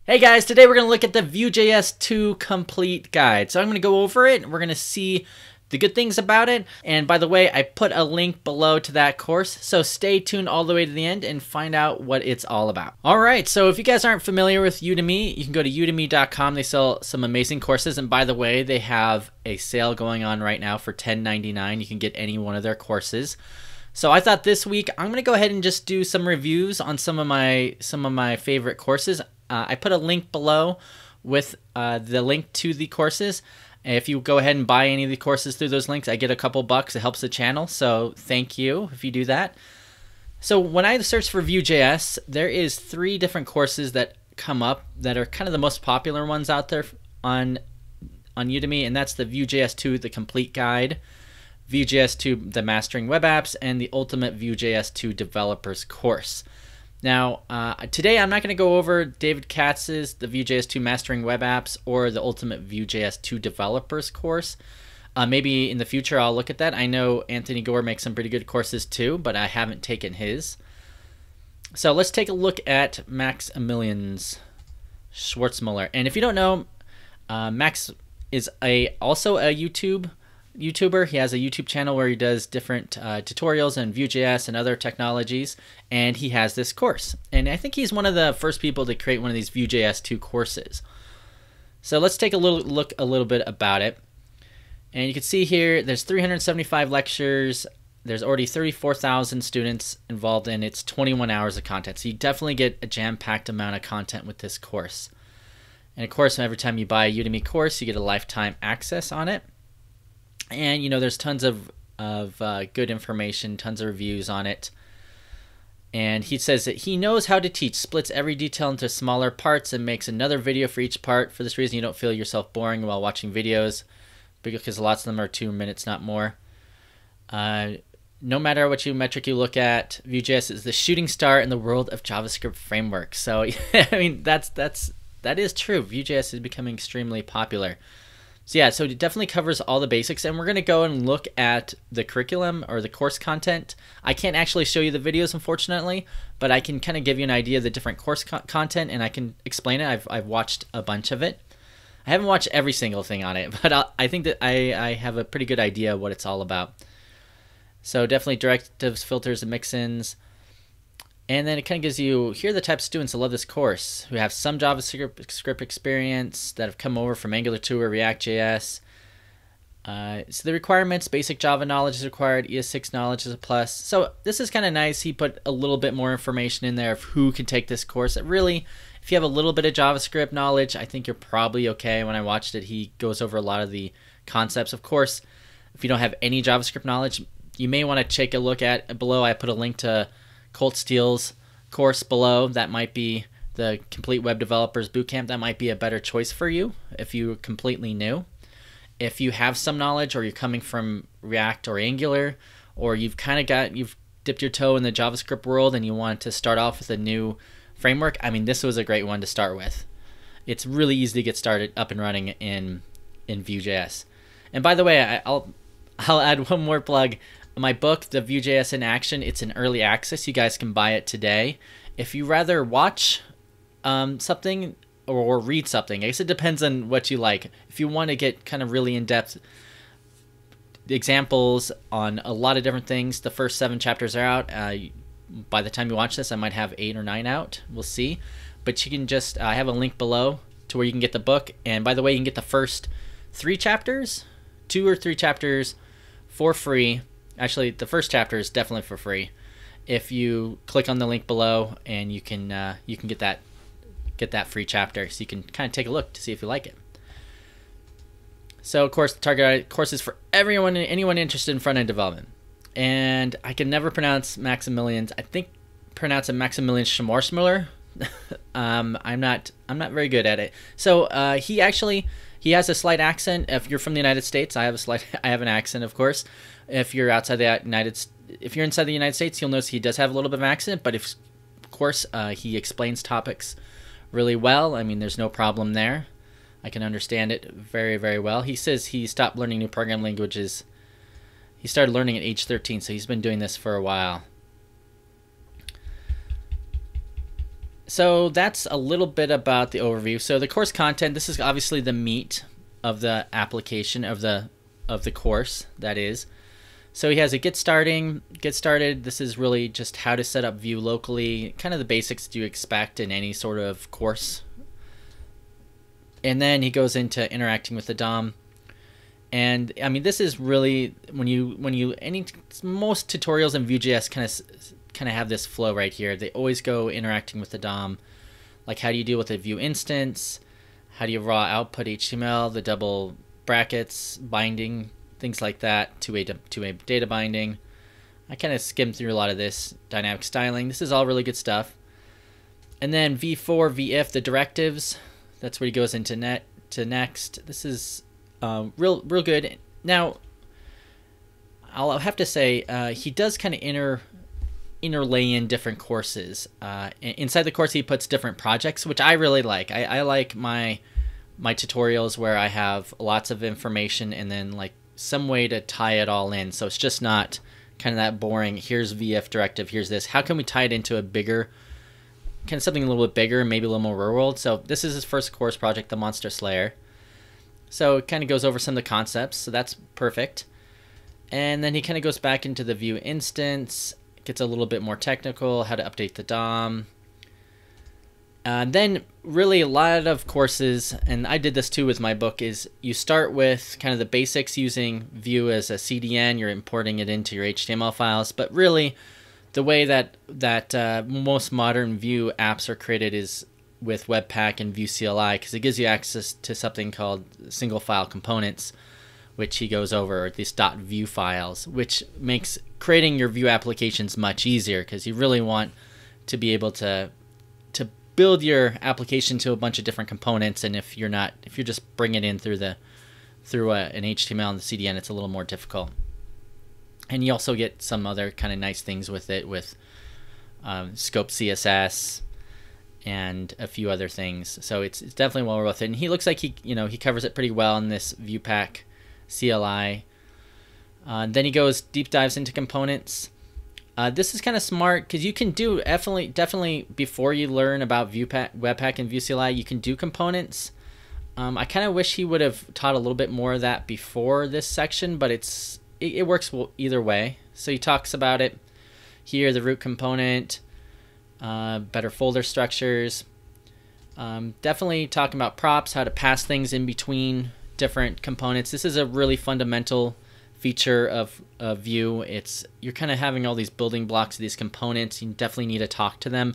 Hey guys, today we're going to look at the Vue JS 2 complete guide. So I'm going to go over it, and we're going to see the good things about it. And by the way, I put a link below to that course, so stay tuned all the way to the end and find out what it's all about. Alright, so if you guys aren't familiar with Udemy, you can go to udemy.com. They sell some amazing courses, and by the way, they have a sale going on right now for $10.99. You can get any one of their courses. So I thought this week I'm going to go ahead and just do some reviews on some of my favorite courses. I put a link below with the link to the courses. If you go ahead and buy any of the courses through those links, I get a couple bucks. It helps the channel, so thank you if you do that. So when I search for Vue JS, there is 3 different courses that come up that are kind of the most popular ones out there on Udemy, and that's the Vue JS 2, the complete guide, Vue JS 2, the mastering web apps, and the ultimate Vue JS 2 developers course. Now, today I'm not going to go over David Katz's the Vue JS 2 Mastering Web Apps or the Ultimate Vue JS 2 Developers course. Maybe in the future I'll look at that. I know Anthony Gore makes some pretty good courses too, but I haven't taken his. So let's take a look at Maximilian Schwarzmuller. And if you don't know, Max is also a YouTuber. He has a YouTube channel where he does different tutorials on Vue.js and other technologies, and he has this course. And I think he's one of the first people to create one of these Vue.js 2 courses. So let's take a little bit about it. And you can see here there's 375 lectures. There's already 34,000 students involved, and it's 21 hours of content. So you definitely get a jam-packed amount of content with this course. And of course, every time you buy a Udemy course, you get a lifetime access on it. And, you know, there's tons of good information, tons of reviews on it. And he says that he knows how to teach, splits every detail into smaller parts, and makes another video for each part. For this reason, you don't feel yourself boring while watching videos, because lots of them are 2 minutes, not more. No matter what metric you look at, Vue.js is the shooting star in the world of JavaScript frameworks. So, I mean, that is true. Vue.js is becoming extremely popular. So yeah, so it definitely covers all the basics, and we're going to go and look at the curriculum or the course content. I can't actually show you the videos, unfortunately, but I can kind of give you an idea of the different course content, and I can explain it. I've watched a bunch of it. I haven't watched every single thing on it, but I think that I have a pretty good idea of what it's all about. So definitely directives, filters, and mix-ins. And then it kind of gives you, here are the types of students that love this course, who have some JavaScript experience, that have come over from Angular 2 or React.js. So the requirements, basic Java knowledge is required, ES6 knowledge is a plus. So this is kind of nice. He put a little bit more information in there of who can take this course. It really, if you have a little bit of JavaScript knowledge, I think you're probably okay. When I watched it, he goes over a lot of the concepts. Of course, if you don't have any JavaScript knowledge, you may want to take a look at below. I put a link to Colt Steele's course below. That might be the Complete Web Developers Bootcamp. That might be a better choice for you if you're completely new. If you have some knowledge, or you're coming from React or Angular, or you've dipped your toe in the JavaScript world and you want to start off with a new framework, I mean, this was a great one to start with. It's really easy to get started up and running in Vue.js. And by the way, I'll add one more plug. My book, the Vue.js in Action, it's in early access. You guys can buy it today. If you rather watch something or read something, I guess it depends on what you like. If you want to get kind of really in-depth examples on a lot of different things, the first 7 chapters are out. By the time you watch this, I might have 8 or 9 out. We'll see. But you can just, I have a link below to where you can get the book. And by the way, you can get the first 3 chapters, 2 or 3 chapters for free. Actually, the first chapter is definitely for free. If you click on the link below, and you can get that free chapter, so you can kind of take a look to see if you like it. So of course, the target course is for anyone interested in front-end development. And I can never pronounce Maximilian's. I think pronounce it Maximilian Schwarzmuller. I'm not very good at it. So he has a slight accent. If you're from the United States, I have an accent, of course. If you're inside the United States, you'll notice he does have a little bit of an accent, but of course, he explains topics really well. I mean, there's no problem there. I can understand it very, very well. He says he stopped learning new programming languages. He started learning at age 13, so he's been doing this for a while. So that's a little bit about the overview. So the course content, this is obviously the meat of the application of the course, that is. So he has a get started. This is really just how to set up Vue locally, kind of the basics you expect in any sort of course. And then he goes into interacting with the DOM. And I mean, this is really most tutorials in Vue.js kind of have this flow right here. They always go interacting with the DOM, like how do you deal with a Vue instance, how do you raw output HTML, the double brackets, binding, things like that, two-way data binding. I kind of skimmed through a lot of this, dynamic styling. This is all really good stuff. And then v-for, v-if, the directives. That's where he goes into next. This is real good. Now, I'll have to say he does kind of interlay in different courses. Inside the course, he puts different projects, which I really like. I like my tutorials where I have lots of information and then like some way to tie it all in. So it's just not kind of that boring, here's VF directive, here's this. How can we tie it into a bigger, kind of something a little bit bigger, maybe a little more real world? So this is his first course project, the Monster Slayer. So it kind of goes over some of the concepts, so that's perfect. And then he kind of goes back into the Vue instance, gets a little bit more technical, how to update the DOM. Then really a lot of courses, and I did this too with my book, is you start with kind of the basics using Vue as a CDN, you're importing it into your HTML files, but really the way that most modern Vue apps are created is with Webpack and Vue CLI, because it gives you access to something called single file components, which he goes over, or these .vue files, which makes creating your Vue applications much easier, because you really want to be able to build your application to a bunch of different components, and if you're just bringing it in through an HTML and the CDN, it's a little more difficult. And you also get some other kind of nice things with it, with scope CSS and a few other things. So it's definitely well worth it. And he looks like he covers it pretty well in this Vuepack CLI. Then he goes deep dives into components. This is kind of smart because you can do definitely before you learn about Webpack and Vue CLI, you can do components. I kind of wish he would have taught a little bit more of that before this section, but it works either way. So he talks about it here, the root component, better folder structures. Definitely talking about props, how to pass things in between different components. This is a really fundamental feature of Vue. You're kind of having all these building blocks of these components. You definitely need to talk to them,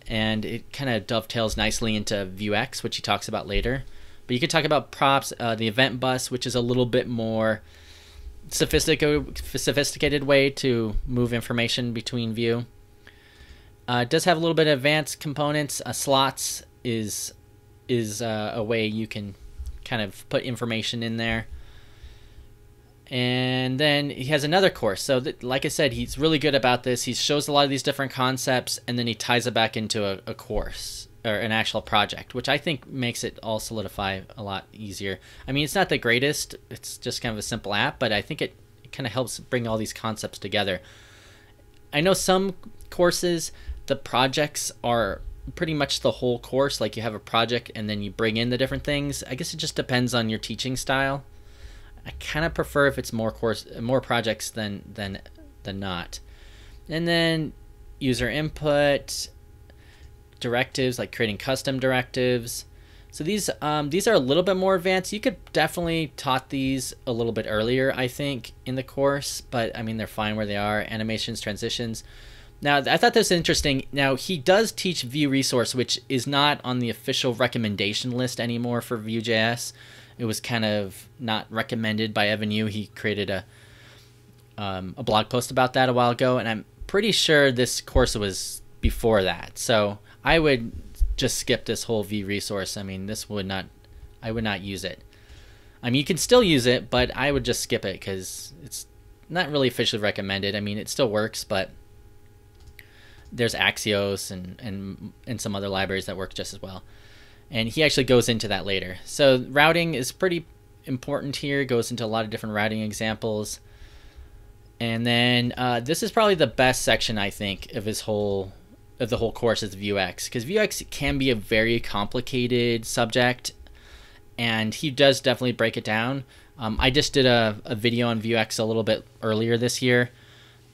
and it kind of dovetails nicely into Vuex, which he talks about later. But you could talk about props, the event bus, which is a little bit more sophisticated way to move information between Vue. It does have a little bit of advanced components. Slots is a way you can kind of put information in there. And then he has another course. So like I said, he's really good about this. He shows a lot of these different concepts, and then he ties it back into a course or an actual project, which I think makes it all solidify a lot easier. I mean, it's not the greatest. It's just kind of a simple app, but I think it kind of helps bring all these concepts together. I know some courses, the projects are pretty much the whole course. Like you have a project and then you bring in the different things. I guess it just depends on your teaching style. I kind of prefer if it's more projects than not. And then user input, directives, like creating custom directives. So these are a little bit more advanced. You could definitely taught these a little bit earlier, I think, in the course, but I mean, they're fine where they are. Animations, transitions. Now, I thought this was interesting. Now, he does teach Vue Resource, which is not on the official recommendation list anymore for Vue.js. It was kind of not recommended by Evan Yu. He created a blog post about that a while ago, and I'm pretty sure this course was before that. So I would just skip this whole Vue Resource. I mean, I would not use it. I mean, you can still use it, but I would just skip it because it's not really officially recommended. I mean, it still works, but there's Axios and some other libraries that work just as well. And he actually goes into that later. So routing is pretty important here. Goes into a lot of different routing examples. And then this is probably the best section, I think, of his whole of the whole course is Vuex, because Vuex can be a very complicated subject, and he does definitely break it down. I just did a video on Vuex a little bit earlier this year,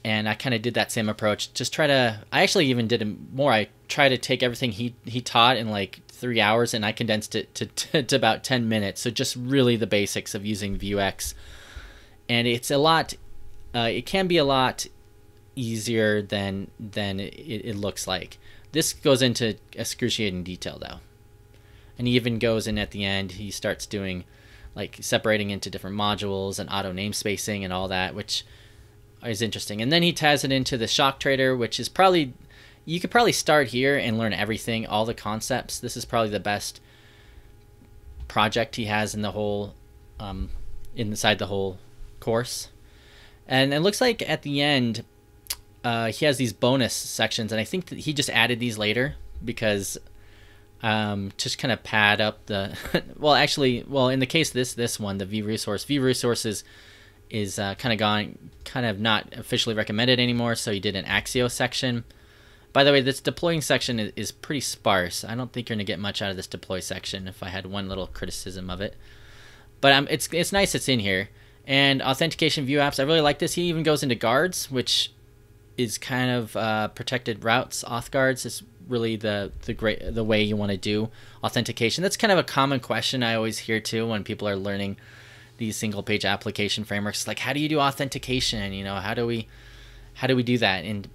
and I kind of did that same approach. I actually even did more. I tried to take everything he taught in like 3 hours, and I condensed it to about 10 minutes. So just really the basics of using Vuex. And it's it can be a lot easier than it looks like. This goes into excruciating detail though. And he even goes in at the end, he starts doing like separating into different modules and auto namespacing and all that, which is interesting. And then he ties it into the shock trader, which is probably, you could probably start here and learn everything, all the concepts. This is probably the best project he has in the whole, inside the whole course. And it looks like at the end, he has these bonus sections, and I think that he just added these later because just kind of pad up the well, in the case of this one, the Vue resources is kind of not officially recommended anymore, so he did an Axio section. By the way, this deploying section is pretty sparse. I don't think you're gonna get much out of this deploy section if I had one little criticism of it, but it's nice it's in here. And authentication Vue apps, I really like this. He even goes into guards, which is kind of protected routes. Auth guards is really the way you want to do authentication. That's kind of a common question I always hear too when people are learning these single page application frameworks. Like, how do you do authentication? You know, how do we do that? And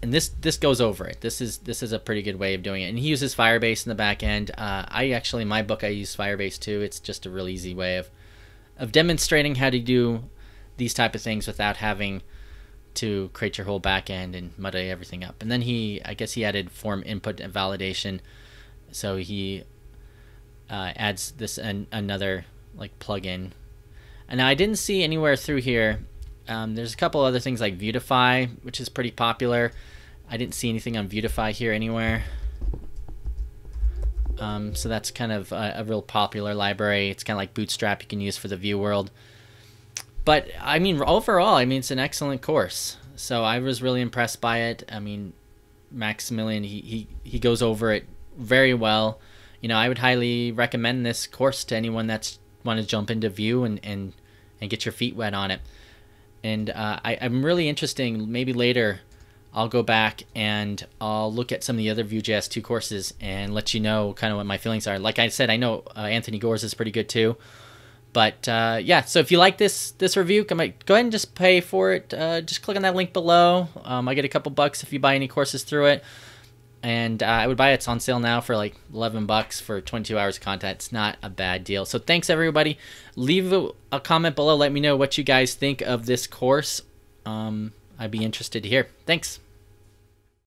this goes over it. This is a pretty good way of doing it. And he uses Firebase in the back end. In my book, I use Firebase too. It's just a really easy way of demonstrating how to do these type of things without having to create your whole back end and muddy everything up. And then I guess he added form input and validation. So he adds this another like plugin. And now I didn't see anywhere through here. There's a couple other things like Vuetify, which is pretty popular. I didn't see anything on Vuetify here anywhere. So that's kind of a real popular library. It's kind of like Bootstrap you can use for the Vue world. But I mean, overall, it's an excellent course. So I was really impressed by it. I mean, Maximilian, he goes over it very well. You know, I would highly recommend this course to anyone that's want to jump into Vue and get your feet wet on it. And I'm really interested. Maybe later I'll go back and I'll look at some of the other Vue.js 2 courses and let you know kind of what my feelings are. Like I said, I know Anthony Gore's is pretty good too. But yeah, so if you like this review, go ahead and just pay for it. Just click on that link below. I get a couple bucks if you buy any courses through it. And I would buy it. It's on sale now for like $11 for 22 hours of content. It's not a bad deal. So thanks everybody. Leave a comment below. Let me know what you guys think of this course. I'd be interested to hear. Thanks.